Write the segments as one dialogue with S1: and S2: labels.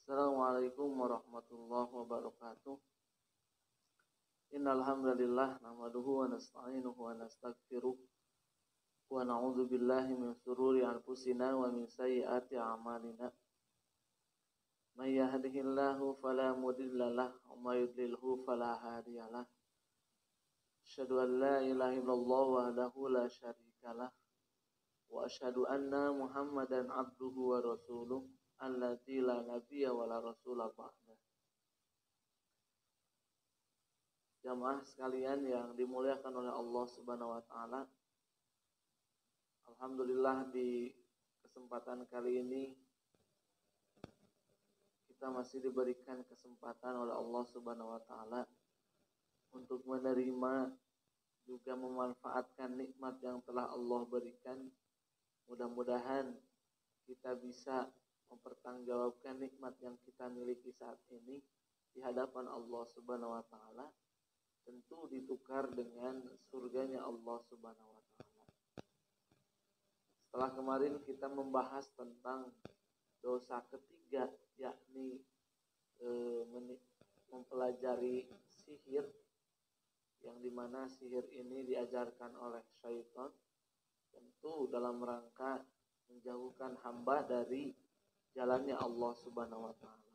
S1: Assalamualaikum warahmatullahi wabarakatuh. Innal hamdalillah nahmaduhu wa nasta'inuhu wa nastaghfiruh wa na'udzu billahi min shururi anfusina wa min sayyiati a'malina. May yahdihillahu fala mudhillalah wa may yudlilhu fala hadiyalah. Asyhadu an la ilaha illallah wahdahu la syarikalah wa asyhadu anna Muhammadan abduhu wa rasuluh alladzi la nabiyya wa la rasula ba'da. Jamaah sekalian yang dimuliakan oleh Allah Subhanahu wa taala. Alhamdulillah di kesempatan kali ini kita masih diberikan kesempatan oleh Allah Subhanahu wa taala untuk menerima juga memanfaatkan nikmat yang telah Allah berikan. Mudah-mudahan kita bisa mempertanggungjawabkan nikmat yang kita miliki saat ini di hadapan Allah Subhanahu wa taala, tentu ditukar dengan surganya Allah Subhanahu wa taala. Setelah kemarin kita membahas tentang dosa ketiga, yakni mempelajari sihir, yang dimana sihir ini diajarkan oleh syaitan, tentu dalam rangka menjauhkan hamba dari jalannya Allah Subhanahu wa taala.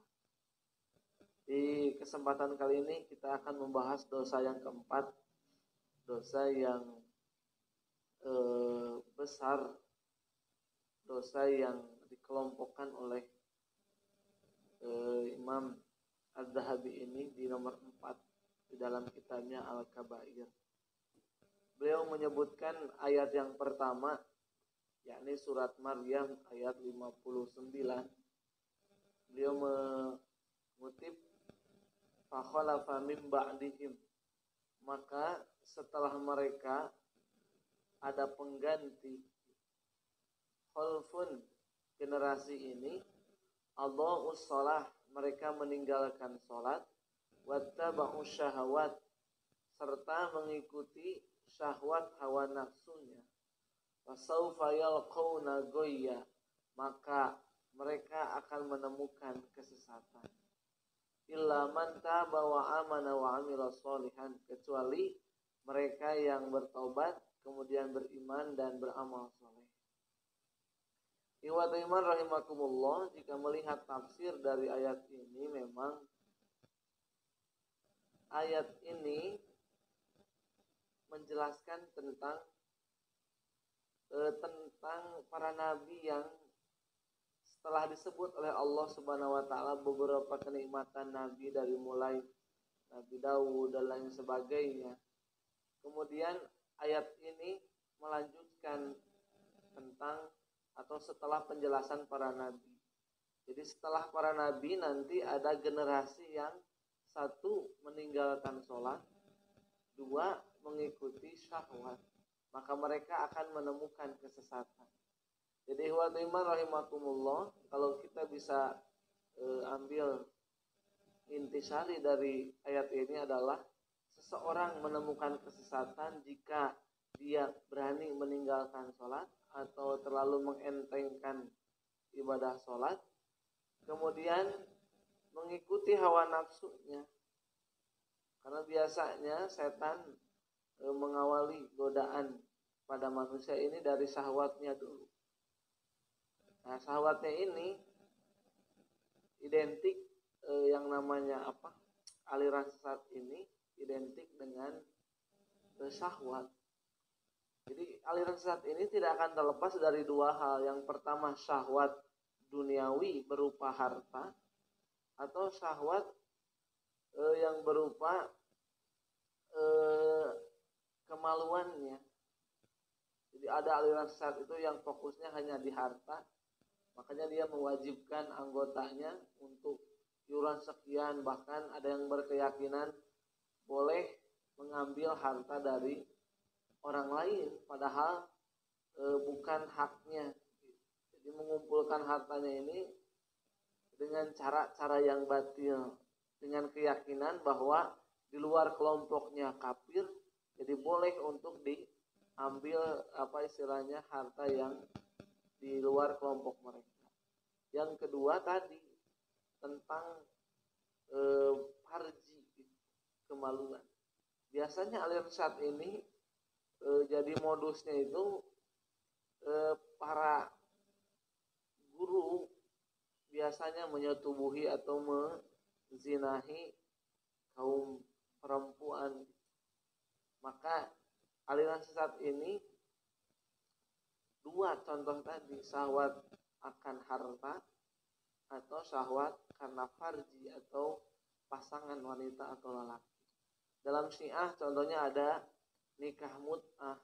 S1: Di kesempatan kali ini kita akan membahas dosa yang keempat, dosa yang besar, dosa yang dikelompokkan oleh Imam Az-Zahabi ini di nomor 4 di dalam kitabnya Al-Kabair. Beliau menyebutkan ayat yang pertama, yakni surat Maryam ayat 59. Beliau mengutip, fakhalafa min ba'dihim, maka setelah mereka ada pengganti, khalfun, generasi ini, adha'us shalah, mereka meninggalkan salat, wattaba'us syahawat, serta mengikuti syahwat hawa nafsunya, fasaufa yalqawna ghayya, maka mereka akan menemukan kesesatan. Illa man taba wa amana wa amila sholihan, kecuali mereka yang bertaubat kemudian beriman dan beramal saleh. Ikhwatul iman rahimakumullah, jika melihat tafsir dari ayat ini, memang ayat ini menjelaskan tentang para nabi yang setelah disebut oleh Allah Subhanahu wa taala beberapa kenikmatan nabi dari mulai Nabi Daud dan lain sebagainya. Kemudian ayat ini melanjutkan tentang atau setelah penjelasan para nabi. Jadi setelah para nabi nanti ada generasi yang satu meninggalkan sholat, dua mengikuti syahwat, maka mereka akan menemukan kesesatan. Jadi ikhwatul iman rahimakumullah, kalau kita bisa ambil intisari dari ayat ini adalah seseorang menemukan kesesatan jika dia berani meninggalkan sholat atau terlalu mengentengkan ibadah sholat, kemudian mengikuti hawa nafsunya. Karena biasanya setan mengawali godaan pada manusia ini dari syahwatnya dulu. Nah, syahwatnya ini identik yang namanya aliran sesat ini identik dengan syahwat. Jadi aliran sesat ini tidak akan terlepas dari dua hal. Yang pertama syahwat duniawi berupa harta, atau syahwat yang berupa kemaluannya. Jadi ada aliran sesat itu yang fokusnya hanya di harta, makanya dia mewajibkan anggotanya untuk iuran sekian, bahkan ada yang berkeyakinan boleh mengambil harta dari orang lain padahal bukan haknya. Jadi mengumpulkan hartanya ini dengan cara-cara yang batil, dengan keyakinan bahwa di luar kelompoknya kafir, jadi boleh untuk diambil harta yang di luar kelompok mereka. Yang kedua tadi, tentang farji, kemaluan. Biasanya aliran syad ini jadi modusnya itu para guru biasanya menyetubuhi atau menzinahi kaum perempuan. Maka aliran sesat ini dua contoh tadi, syahwat akan harta atau syahwat karena farji atau pasangan wanita atau lelaki. Dalam Syiah contohnya ada nikah mut'ah.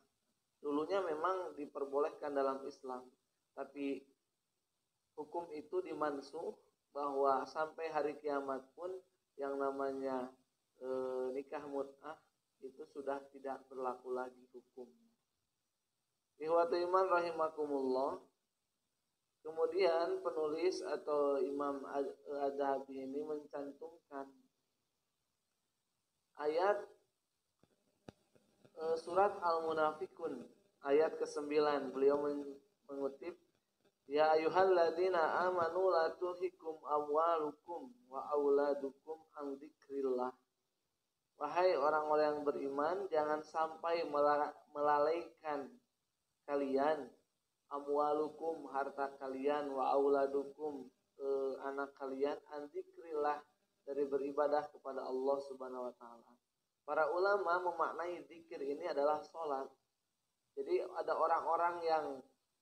S1: Dulunya memang diperbolehkan dalam Islam, tapi hukum itu dimansuh bahwa sampai hari kiamat pun yang namanya nikah mut'ah itu sudah tidak berlaku lagi hukumnya. Ikhwatul iman rahimakumullah. Kemudian penulis atau Imam Adz-Dzahabi ini mencantumkan ayat surat Al-Munafikun ayat ke-9. Beliau mengutip, ya ayyuhalladzina amanu la tulhikum amwalukum wa auladukum an dzikrillah. Wahai orang-orang yang beriman, jangan sampai melalaikan kalian amwalukum, harta kalian, wa auladukum, anak kalian, an dzikrillah, dari beribadah kepada Allah Subhanahu wa taala. Para ulama memaknai zikir ini adalah sholat. Jadi ada orang-orang yang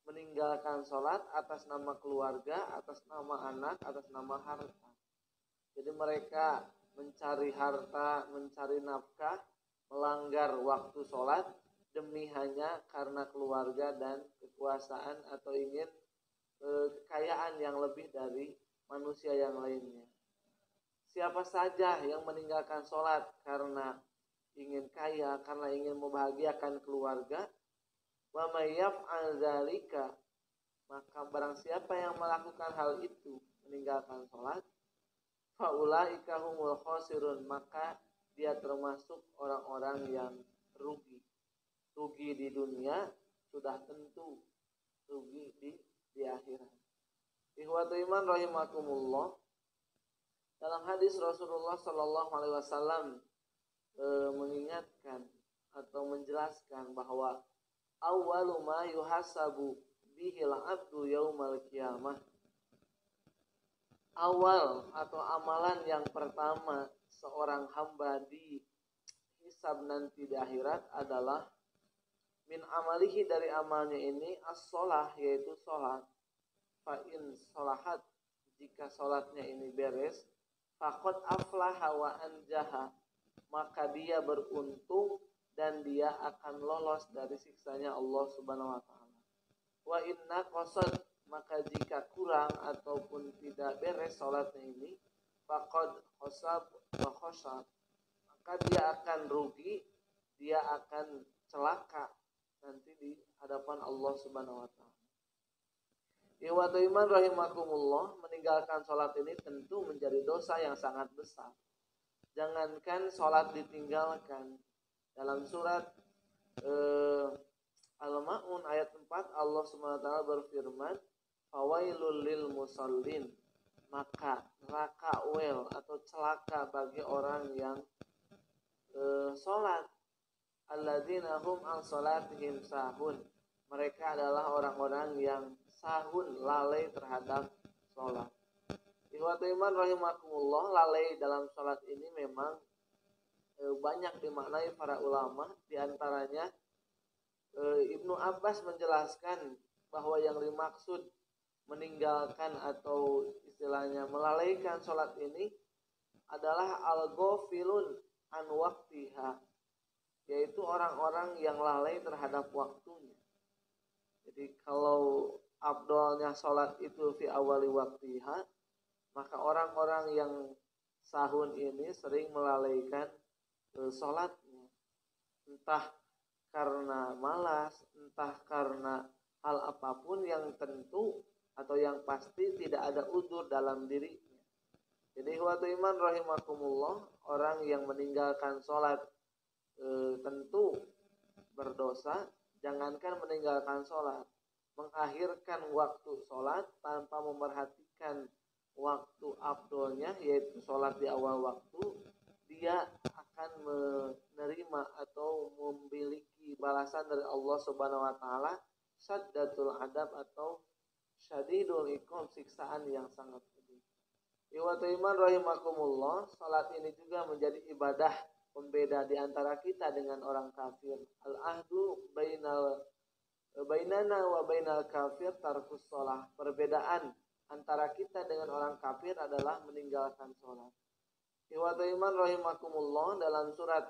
S1: meninggalkan sholat atas nama keluarga, atas nama anak, atas nama harta. Jadi mereka mencari harta, mencari nafkah, melanggar waktu sholat demi hanya karena keluarga dan kekuasaan atau ingin kekayaan yang lebih dari manusia yang lainnya. Siapa saja yang meninggalkan sholat karena ingin kaya, karena ingin membahagiakan keluarga, wa may yaf'al dzalika, maka barang siapa yang melakukan hal itu, meninggalkan sholat, fa ulaika humul khasirun, maka dia termasuk orang-orang yang rugi. Rugi di dunia, sudah tentu rugi di akhirat. Ikhwatul iman rahimakumullah. Dalam hadis Rasulullah sallallahu alaihi wasallam mengingatkan atau menjelaskan bahwa awwalu ma yuhasabu bihil abdu yaumal qiyamah, awal atau amalan yang pertama seorang hamba di hisab nanti di akhirat adalah min amalihi, dari amalnya ini as-sholah, yaitu sholat. Fa in sholahat, jika sholatnya ini beres, faqad aflaha wa anjaha, maka dia beruntung dan dia akan lolos dari siksanya Allah Subhanahu wa taala. Wa inna qasad, maka jika kurang ataupun tidak beres salatnya ini, faqad khasab wa khasab, maka dia akan rugi, dia akan celaka nanti di hadapan Allah Subhanahu wa taala. Ikhwatul iman rahimakumullah, meninggalkan salat ini tentu menjadi dosa yang sangat besar. Jangankan sholat ditinggalkan. Dalam surat Al-Ma'un ayat 4 Allah SWT berfirman, fawailul lil musallin, maka neraka wel atau celaka bagi orang yang sholat. Alladzina hum an sholatihim sahun, mereka adalah orang-orang yang sahun, lalai terhadap sholat. Ikhwatul iman rahimakumullah, lalai dalam sholat ini memang banyak dimaknai para ulama. Di antaranya Ibnu Abbas menjelaskan bahwa yang dimaksud meninggalkan atau istilahnya melalaikan sholat ini adalah al-ghafilun an waqtiha, yaitu orang-orang yang lalai terhadap waktunya. Jadi kalau afdalnya sholat itu fi awali waqtiha, maka orang-orang yang sahun ini sering melalaikan sholatnya, entah karena malas, entah karena hal apapun yang tentu atau yang pasti tidak ada udzur dalam dirinya. Jadi ikhwatul iman rahimakumullah, orang yang meninggalkan sholat tentu berdosa. Jangankan meninggalkan sholat, mengakhirkan waktu sholat tanpa memperhatikan waktu afdolnya, yaitu sholat di awal waktu, dia akan menerima atau memiliki balasan dari Allah Subhanahu wa taala syaddatul adab atau syadidul iqam, siksaan yang sangat pedih. Ikhwatul iman rahimakumullah, salat ini juga menjadi ibadah pembeda di antara kita dengan orang kafir. Al-ahdu bainana wa bainal kafir tarkus shalah. Perbedaan antara kita dengan orang kafir adalah meninggalkan salat. Ikhwatul iman rahimakumullah, dalam surat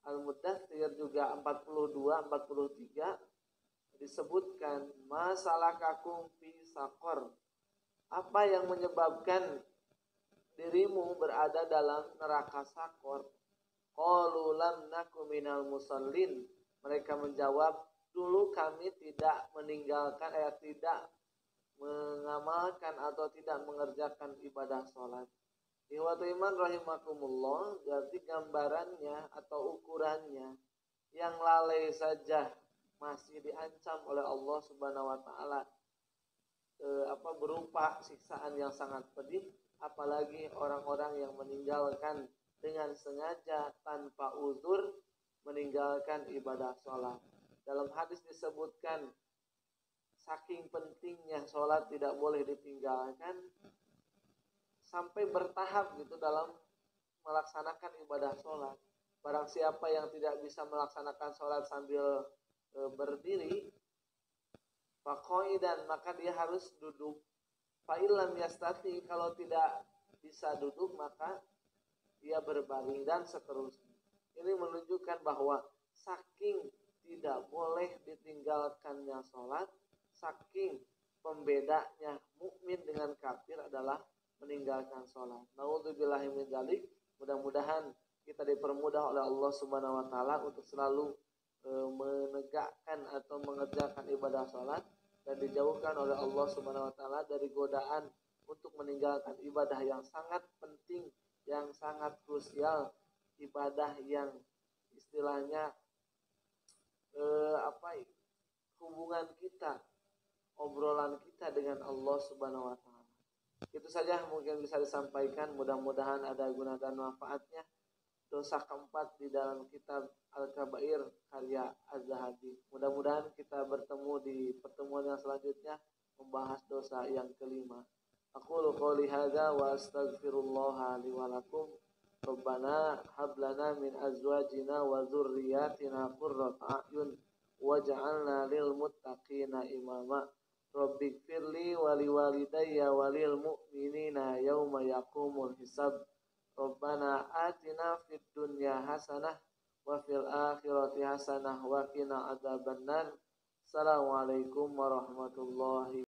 S1: Al-Muddatsir juga 42-43 disebutkan masalakakum fi saqar. Apa yang menyebabkan dirimu berada dalam neraka sakor? Qalu lam naku minal musallin. Mereka menjawab, dulu kami tidak meninggalkan, tidak mengamalkan atau tidak mengerjakan ibadah sholat. Ikhwatul iman rahimakumullah, berarti gambarannya atau ukurannya, yang lalai saja masih diancam oleh Allah Subhanahu wa taala berupa siksaan yang sangat pedih, apalagi orang-orang yang meninggalkan dengan sengaja tanpa uzur, meninggalkan ibadah sholat. Dalam hadis disebutkan saking pentingnya sholat tidak boleh ditinggalkan, sampai bertahap gitu dalam melaksanakan ibadah sholat. Barang siapa yang tidak bisa melaksanakan sholat sambil berdiri, faqaidan, maka dia harus duduk. Fa'ilam yastati, kalau tidak bisa duduk maka dia berbaring, dan seterusnya. Ini menunjukkan bahwa saking tidak boleh ditinggalkannya sholat, saking pembedanya mukmin dengan kafir adalah meninggalkan sholat. Na'udzubillahi min dzalik. Mudah-mudahan kita dipermudah oleh Allah Subhanahu wa taala untuk selalu menegakkan atau mengerjakan ibadah sholat, dan dijauhkan oleh Allah Subhanahu wa taala dari godaan untuk meninggalkan ibadah yang sangat penting, yang sangat krusial, ibadah yang istilahnya hubungan kita, obrolan kita dengan Allah Subhanahu wa taala. Itu saja mungkin bisa disampaikan, mudah-mudahan ada guna dan manfaatnya. Dosa keempat di dalam kitab Al-Kabair karya Az-Zahabi. Mudah-mudahan kita bertemu di pertemuan yang selanjutnya membahas dosa yang kelima. Aqulu qouli hadza wa astaghfirullah li wa lakum. Rabbana hab lana min azwajina wa dzurriyyatina qurrata a'yun waj'alna lil muttaqina imama. Rabbighfirli wa liwalidayya wa lil mu'minina yauma yaqumul hisab. Rabbana atina fid dunya hasanah wa fil akhirati hasanah wa qina adzabannar. Assalamualaikum warahmatullahi